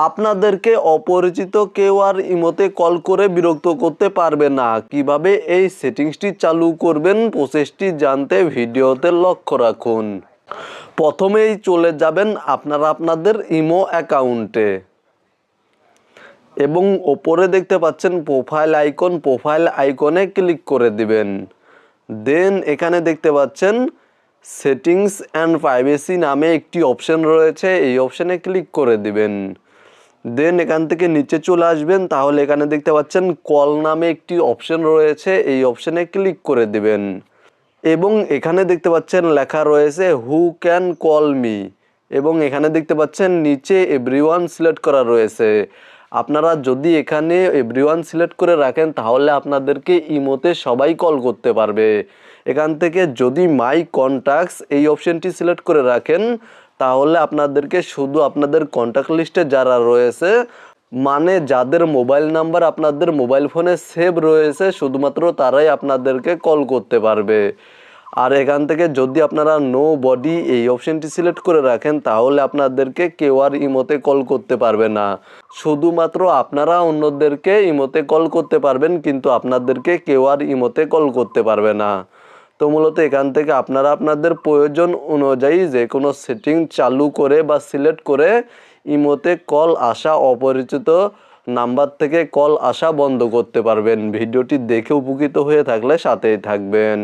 আপনাদেরকে অপরিচিত কেউ আর ইমোতে কল করে বিরক্ত করতে পারবে না। কিভাবে এই সেটিংসটি চালু করবেন প্রসেসটি জানতে ভিডিওতে লক্ষ্য রাখুন। প্রথমেই চলে যাবেন আপনাদের ইমো অ্যাকাউন্টে এবং ওপরে দেখতে পাচ্ছেন প্রোফাইল আইকনে ক্লিক করে দিবেন। দেন এখানে দেখতে পাচ্ছেন সেটিংস অ্যান্ড প্রাইভেসি নামে একটি অপশন রয়েছে, এই অপশনে ক্লিক করে দিবেন। দেন এখান থেকে নিচে চলে আসবেন, তাহলে এখানে দেখতে পাচ্ছেন কল নামে একটি অপশন রয়েছে, এই অপশনে ক্লিক করে দিবেন এবং এখানে দেখতে পাচ্ছেন লেখা রয়েছে হু ক্যান কল মি এবং এখানে দেখতে পাচ্ছেন নিচে এভরিওয়ান সিলেক্ট করা রয়েছে। আপনারা যদি এখানে এভরিওয়ান সিলেক্ট করে রাখেন তাহলে আপনাদেরকে ইমোতে সবাই কল করতে পারবে। এখান থেকে যদি মাই কন্ট্যাক্টস এই অপশনটি সিলেক্ট করে রাখেন তাহলে আপনাদেরকে শুধু আপনাদের কন্ট্যাক্ট লিস্টে যারা রয়েছে, মানে যাদের মোবাইল নাম্বার আপনাদের মোবাইল ফোনে সেভ রয়েছে, শুধুমাত্র তারাই আপনাদেরকে কল করতে পারবে। আর এখান থেকে যদি আপনারা নো বডি এই অপশনটি সিলেক্ট করে রাখেন তাহলে আপনাদেরকে কেউ আর ইমোতে কল করতে পারবে না। শুধুমাত্র আপনারা অন্যদেরকে ইমোতে কল করতে পারবেন, কিন্তু আপনাদেরকে কেউ আর ইমোতে কল করতে পারবে না। তো মূলত এখান থেকে আপনারা আপনাদের প্রয়োজন অনুযায়ী যে কোনো সেটিং চালু করে বা সিলেক্ট করে ইমোতে কল আসা, অপরিচিত নাম্বার থেকে কল আসা বন্ধ করতে পারবেন। ভিডিওটি দেখে উপকৃত হয়ে থাকলে সাথেই থাকবেন।